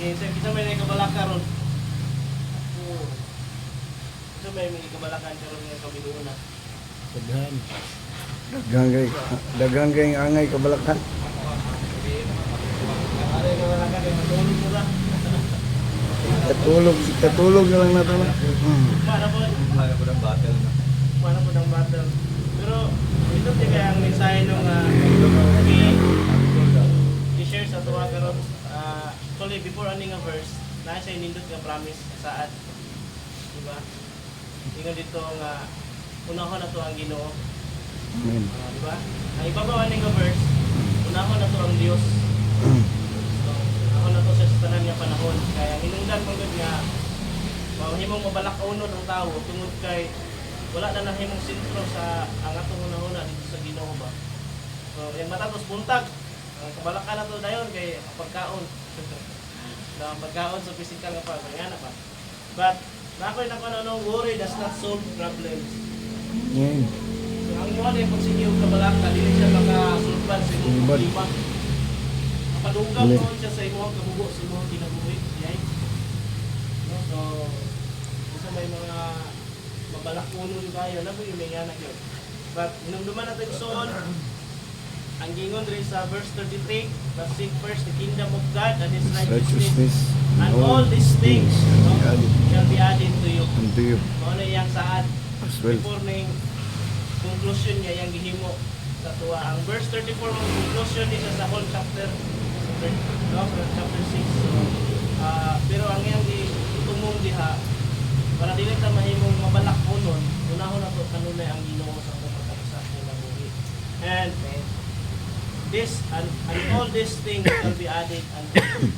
Kita may kabalaka ron. Kita may kabalakan karon nga kabiluon na. Daghan. Daghang kay angay kabalakan. Ari kabalakan kay matulog mo ra. Katulog na lang nato na. Para po. Wala ko ng battle na. Para po ng battle. Pero ito di kaya ang mensahe nung i-share sa tuwa karon. Actually before ending a verse, na sa inindot nga promise saad. Diba? Ingon dito nga unahon na to ang Ginoo. Amen. Diba? Ang ibabaw ending a verse, unahon na to ang Dios. So, ako na to sa tanan nga panahon. Kaya hinungdan mo gud nga mahimong mabalak unod ang tao tungod kay wala na nahimong sentro sa ang atong unahon dito sa Ginoo ba. So, yung matapos buntag, ang kabalakan na to dayon kay pagkaon. Na pagkaon sa physical nga pagkayana pa. But nakoy na kuno no worry does not solve problems. Amen. So ang mo ay pag sige og kabalaka dili siya makasulban sa imong problema. Padunggan mo siya sa imong kabugo sa imong kinabuhi, yay. No, so isa may mga mabalak kuno kayo na po yung may anak yun. But hinumduman natin soon ang gingon rin sa verse 33, but seek first the kingdom of God and His righteousness, and all these things shall be added to you. Unto you Mao na iyang saad. as well. Before na yung conclusion niya, yung gihimo sa tuwa. Ang verse 34, ang conclusion niya sa whole chapter, no, sa chapter 6. So, pero ang iyang itumong diha, para dili ta mahimong mabalak kunon, unahon na to kanunay ang Ginoo sa pagkakasak ng buhi. And this and all these things shall be added unto you.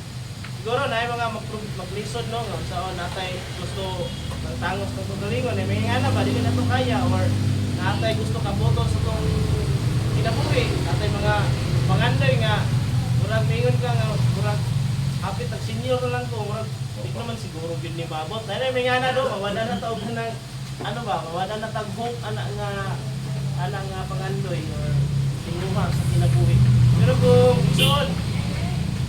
Siguro na yung mga maglisod no, sa natay gusto tangos ng tugalingon, may nga na ba, dili na to kaya, or natay gusto kaboto sa itong kinabuhi, natay mga panganday nga, murag mingon ka nga, murag hapit ang senior na lang ko, murag di ko naman siguro yun ni babot. Dahil may nga na do, mawala na taog na ng, ano ba, mawala na tag-hope, anak nga pangandoy, or sinuha sa kinabuhi. Pero kung isoon,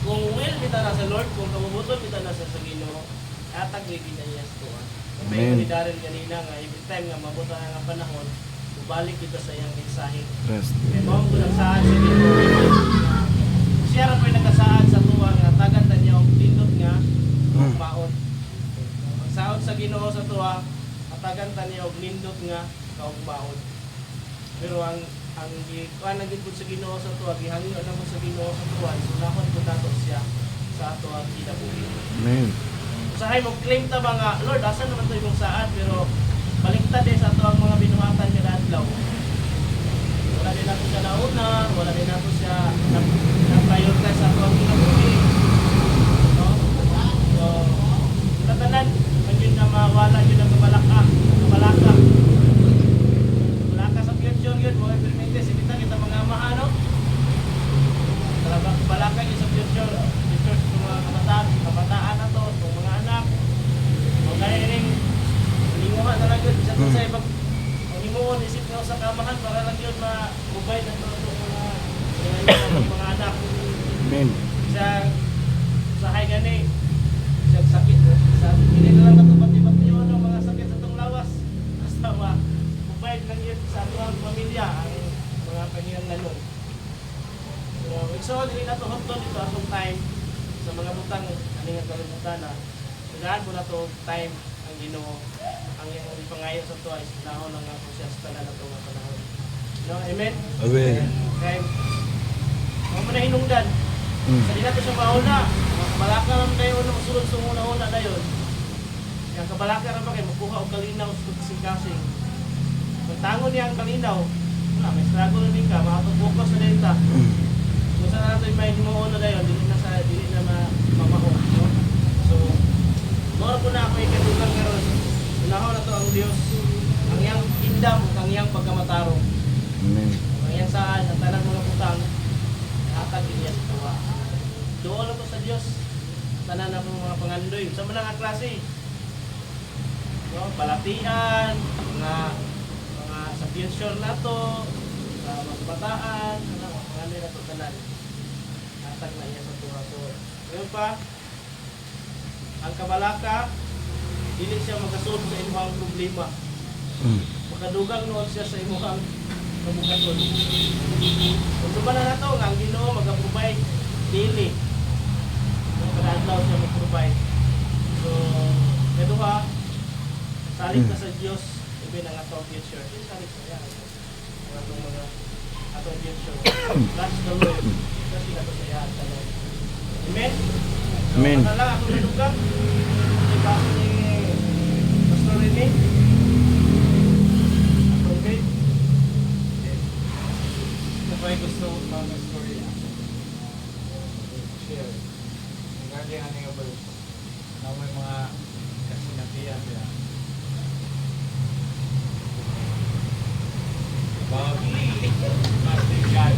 kung will kita na sa Lord, kung kamubuton kita na sa Ginoo, atag may ginayas ko. May ni Darren kanina nga, every time nga mabuta nga panahon, bubalik kita sa iyang mensahe. Rest. May mawang ko nagsaad sa Ginoo. Siya rin po yung nagkasaad sa tuwa nga, tagan na niya ang pindot nga, maon. Ang saod sa Ginoo sa tuwa, atagan ta niya og nindot nga, kaugmaon. Pero ang kuan naging pud sa Ginoo sa tuwa, gihangyo na mo sa Ginoo sa tuwa, sunahon pud nato siya sa ato ang kinabuhi. Amen. Usahay mo claim ta ba nga, Lord, asa naman to imong saad, pero baliktad din sa ato ang mga binuhatan nga adlaw. Wala din nato siya nauna, wala din nato siya na-prioritize sa ato ang kinabuhi. No? So, tatanan, man na mawala yun ang kabalaka. Kabalaka sa future yun, mga permente, simita kita mga amahan, no? Kabalaka yun sa future sa mga kabataan na to, itong mga anak. O kaya rin, hininguhan na lang yun, isa to sa ibang hininguhan, isip nyo sa kamahan, para lang yun ma-provide na to itong mga anak. Amen. Sa hay gani, sa sakit, hindi na lang ito pati-pati yun ang mga sakit sa itong lawas. Basta ma-provide lang yun sa ating pamilya, ang mga kanyang nanong. So, hindi na ito hotdog dito atong time sa mga butang, ano nga kalimutan na tagaan mo na ito time ang Ginoo, ang iyong ipangayo sa ito ay sinahon ng nga siya sa tanan na ito nga panahon. No, amen? Amen. Okay. Mga manahinungdan. Sa di nato siya mauna, kabalaka naman kayo na masulod sa una-una na yun. Yung kabalaka naman kayo, makuha o kalinaw sa kasing-kasing. Pagtangon niya ang kalinaw, may struggle din ka, makapag-focus na din ka. Kung saan natin may himuon na dayon, dili na mamahon. No? So, mora po na ako ikadugang karon. Unahaw na to ang Dios, ang iyang kingdom, ang iyang pagkamatarong. Amen. Ang iyang saan, ang tanang mga butang, atag din yan tuwa. Doon na to sa Dios, tanan na mga pangandoy. Sa mga klase, no? Palatian, mga sa future na to, sa mga bataan, mga pangandoy na to tanan. Atag na iya sa tuwa. So, ngayon pa, ang kabalaka dili siya makasolve sa imong problema. Makadugang noon siya sa imong kabukaton. Kung ba na nato nga ang Ginoo mag-provide daily. Kung kadadlaw siya mag-provide. So, kaduha, salit ka sa Dios even ang atong future. Salit sa iya. Ang atong mga atong future. That's the Lord. Kasi nato sa iya sa Lord. Amen? Amen. So, lang ako nadugang. Kasi bago ni Pastor Rene. Atong faith. Ito po ay gusto mga story share. Regarding ano nga ba na may mga kasinatihan niya. About Master God.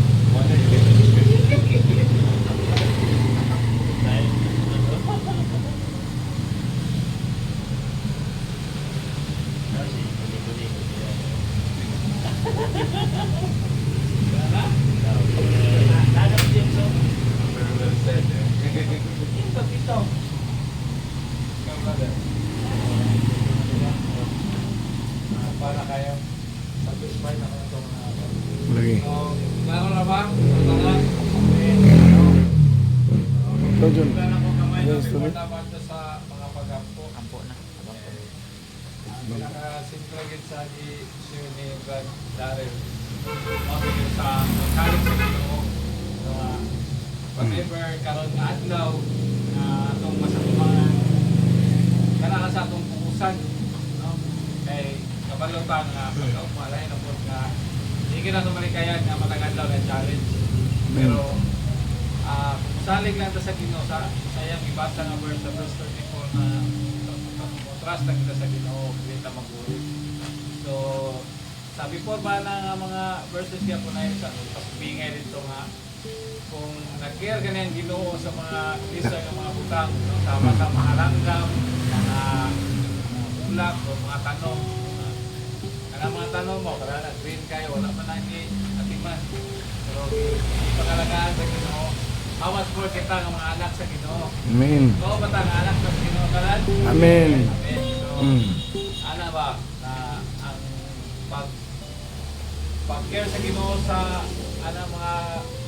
Dagat James. Very well said. Ito. Ikaw, brother. Para kayo satisfied ako ito mga Lagi. so, klaro na ba? Tangan? Ito, John. Wala ko kamay na Yes, before tuloy. naman to sa mga pag-ampo. Ampo na. Ang pinaka-simple agad sa issue ni Brad Darrell. Okay, yung sa mechanic sa Ginoo. So, whatever karon nga adlaw na itong masatumangan kana sa atong puusan. No? Kay kabalutan nga malay na po nga hindi ka na tumalikayan nga matagadlaw na challenge. Pero kung salig lang ta sa Ginoo sa sayang ibasa nga verse 34 na trust lang kita sa Ginoo, hindi ta maguri. So sabi po ba na nga mga verses kaya po na yun sa pasbingay dito nga kung nag-care ka na yung Ginoo sa mga lisa ng mga butang, no? Tama sa mga langgam, mga ulap o mga tanong. Mga tanong mo, para nag-green kayo, wala man lagi atiman. Pero pangalagaan sa Ginoo, how much more kita ng mga anak sa Ginoo. Amen. Oo ba ang anak sa Ginoo kalan? Amen. Amen. So, ana ba na ang pag-care sa Ginoo sa mga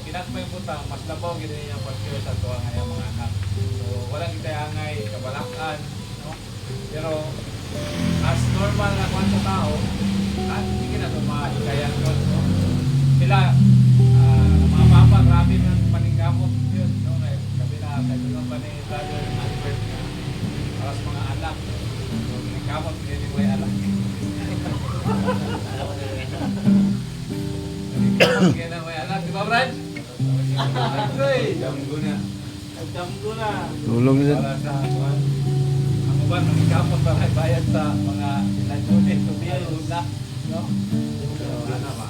pinagmay butang, mas labaw gid niya pag-care sa tuwa nga mga anak. So walang kitayangay kabalakan, no? Pero as normal na kwan sa tao, hindi ka na ito mahikayan yun, no? Sila, mga papa, grabe ng paningkamot yun, no? Sabi na, sabi lang ba ni Brother Albert, para sa mga anak, so paningkamot, hindi mo yung anak. Paningkamot, kaya na may anak, di ba Brad? Damgo na. Nagdamgo na. Tulong dyan. Para sa kwan. Ang uban, maningkamot para bayad sa mga ilan-unit, tubiyan, una, no? So, ano ba?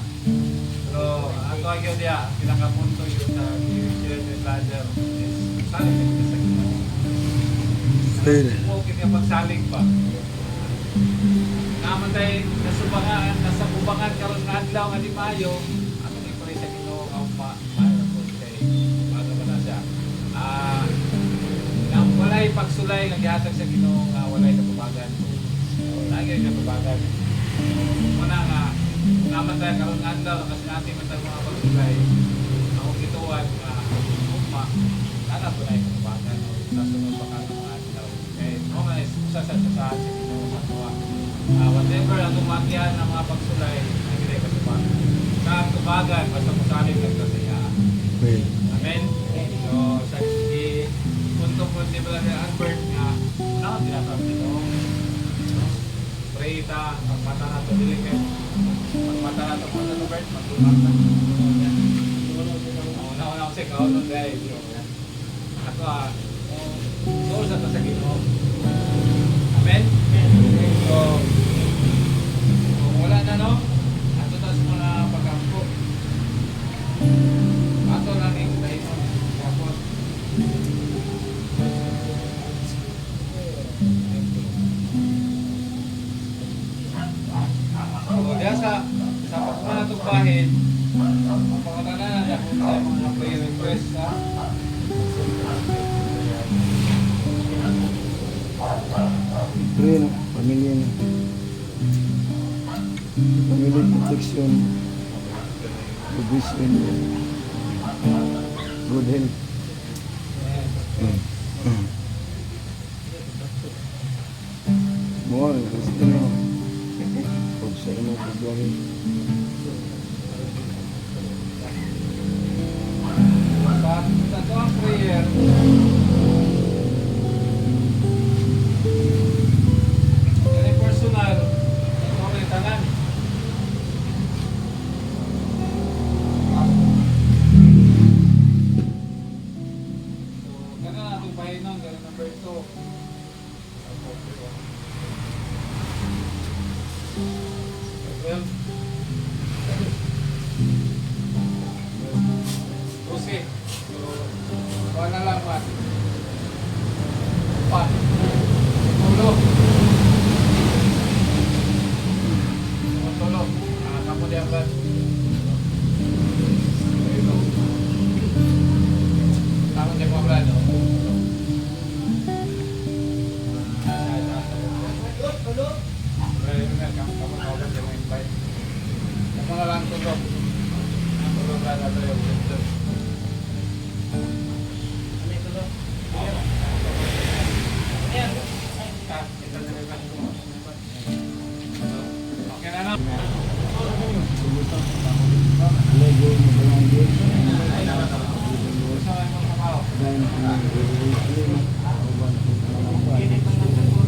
Pero, ako agyo diya, pinakapunto yun sa Kirisyan and Brother is saling na sa Ginoo. Okay nga pagsaling pa. Naman tayo, nasa bubangan karon nga adlaw nga di Mayo, ano ni pala sa Ginoo nga maayos kay bago ba na siya. Nang walay pagsulay nga gihatag sa Ginoo nga walay kababagan. Lagi ka kababagan. Muna nga naman tayo karon nga adlaw kasi natin man tayo mga pagsulay. Ako gituan nga ugma nana po na kababagan sa sunod pa ka mga adlaw. Kay mo nga usa sa Ginoo sa tuwa. Whatever ang umatyan ng mga pagsulay, ang hindi ka sa kabagan, basta masaling nagkasaya. Amen. Amen? So, sa punto po si Brother Albert nga, tinatawag dito, pray ta, pagmata na ito, dili kayo, pagmata na ito, Brother Albert, magtulak na. Una-una ko siya, kaunod guys. Ako source na sa Ginoo. Amen? So, kung wala na no, ato na sa mga pagkampo. Ato lang yung dahil mo. Tapos, so, diya sa pagkuma na itong bahin, ang pangatanan na kung sa mga prayer request, ha? Yun, pamilya na. Pamilya protection. Provision. Good health. More, gusto mo. Huwag sa mo pagawin. Sa ito ang prayer, yan ay personal, ito ang tanan. So, ganun natin pahinon, ganun number 2. Well, Jose, kuha na lang man. 4. Tulo. Tulo. Kamu dia belas. Kamu dia 15. Kamu na lang tulo. Tulo na lang tayo. Ano ito daw? Ayan. Okay na na. Lego, mabalanggo. Sa mga trabaho. Dan, Init ang nagkaroon.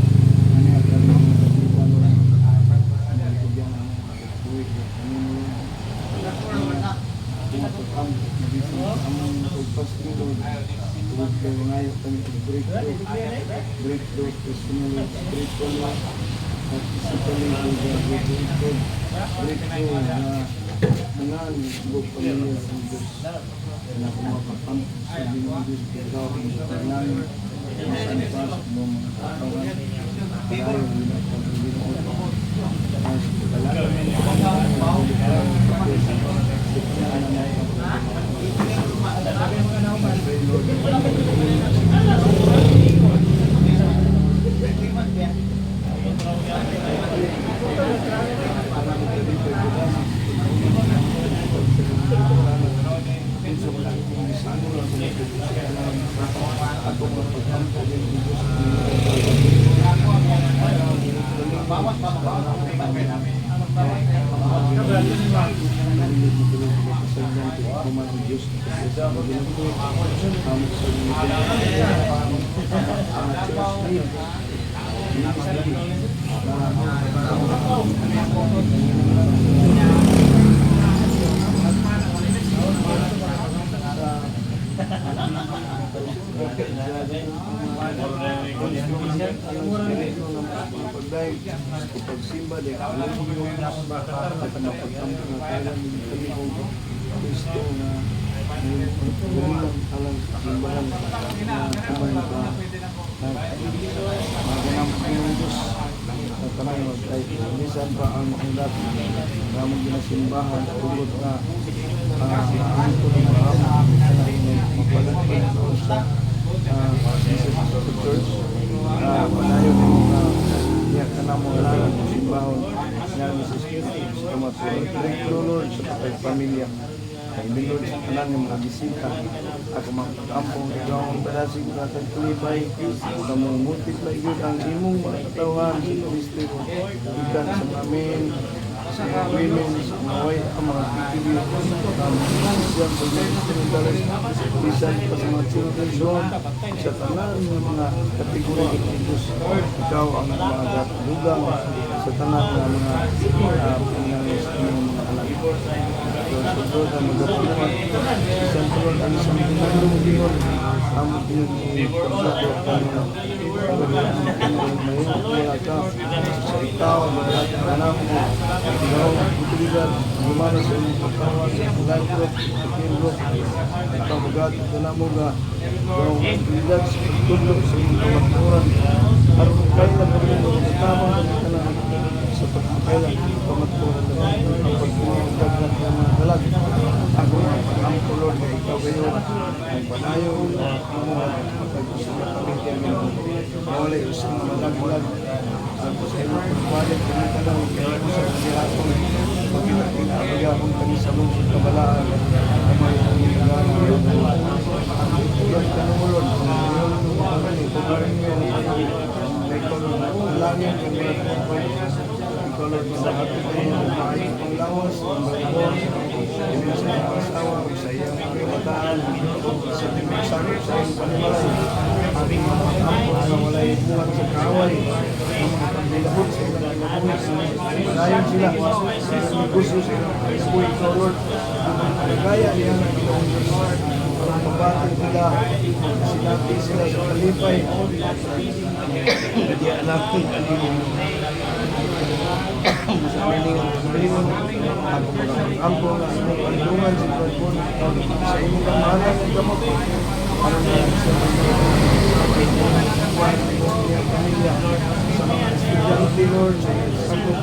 Pagsimba din, alam mo yung at mapagtampo na kailan kami kung gusto na gumilang alam sa simbahan na kamay na maganam ko yung Diyos na tanay mag-ay minsan pa ang makilat na maginasimbahan ugot na ang ito ng maraming magpagdating sa church panayon yung niya ka na mo lang ang simbahon niya ni sa Espiritu sa matulog. Thank you Lord sa pamilya. Kay Lord sa kanan ng mga bisita. Ako magpag-ampong ikaw ang balasig na tagtulibay. Sa mong multiply yun ang imong mga katawan sa Kristo. Ikan sa amin. Sa mga women, sa mga white, ang mga PTV. Siyang pag-ministry ng dalas. Bisan pa sa mga children's home. Sa tanan ng mga kategori ng Diyos. Ikaw ang mga gatugang sa tanan ng mga pangyayos ng mga anak. So, Lord, ang magapungan. Bisan pa Lord, ang isang pinagulong diyon. Ang pinagulong sa ikaw, lahat ng anak mo, ikaw ang utiligan, gumana sa iyong pagkawan, life group, team group, ikaw magat, na mo ga, ikaw ang utiligan sa pagtulog sa iyong kamakturan, at kailan kami mo, tamang kami ka na sa pagkakailan, kamakturan na ang pagtulog ng mga galag. Ako ang tulog na ikaw kayo, ang panayo, ang mga pagkagusin na pamilya mo. wala yung isang malaglag. Tapos ay magpapalit, kumita lang, kaya ko sa kanilapon. Pagkita-kita akong kanisabong sa kabalaan, kamay ang nilagana. Yung kanumulon, pugarin mo yung may kolon, langin, kanilapon ko. Kolon, malakati ko yung maayos pang lawas, ang balibon, yung sa asawa, sa iyong kabataan, sa tinagsanip sa iyong panimalay, aking mga ampon na walay buwan sa kaaway, ang mga paglilahod sa ilang kinabuhi, malayan sila, sa ilang negosyo, sa ilang kinabuhi, ikaw Lord, ang kagaya niya ng iyong Lord, ang pabatid nila, sinati sila sa kalipay, kadi anak ko, sa milingon, ako mag-ampon, ang inyong kandungan, sa pagpun, sa inyong kamahalan ng gamot, ano na sa pamilya, sa mga estudyante, Lord, sa sagot,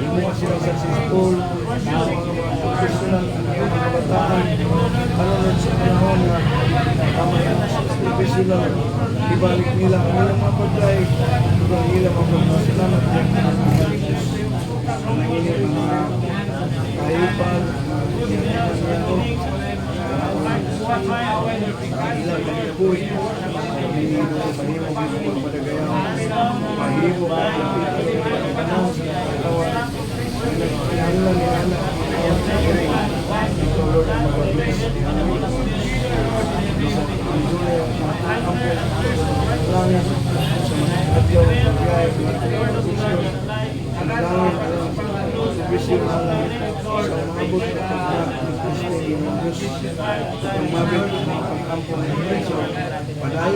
hindi sila sa school, sa mga professional, ang mga kabataan, ano Lord, sa panahon na kamay ang professional, ibalik nila ang ilang mga pagkay, ibalik nila magpapasalamat ng nanginip ang mga kahipan, ilang kalibuhi, mahimo mahimo padagayan, mahimo panahon sa katawan, pinahanglan ni anak, ito Lord ang mababilis, langit sa mga adyaw ng pagkaya, servisyo na lang sa mga buti na pagkakas ng Kristo ng Diyos, ang mabit ng pag-ampon ng Kristo, padayon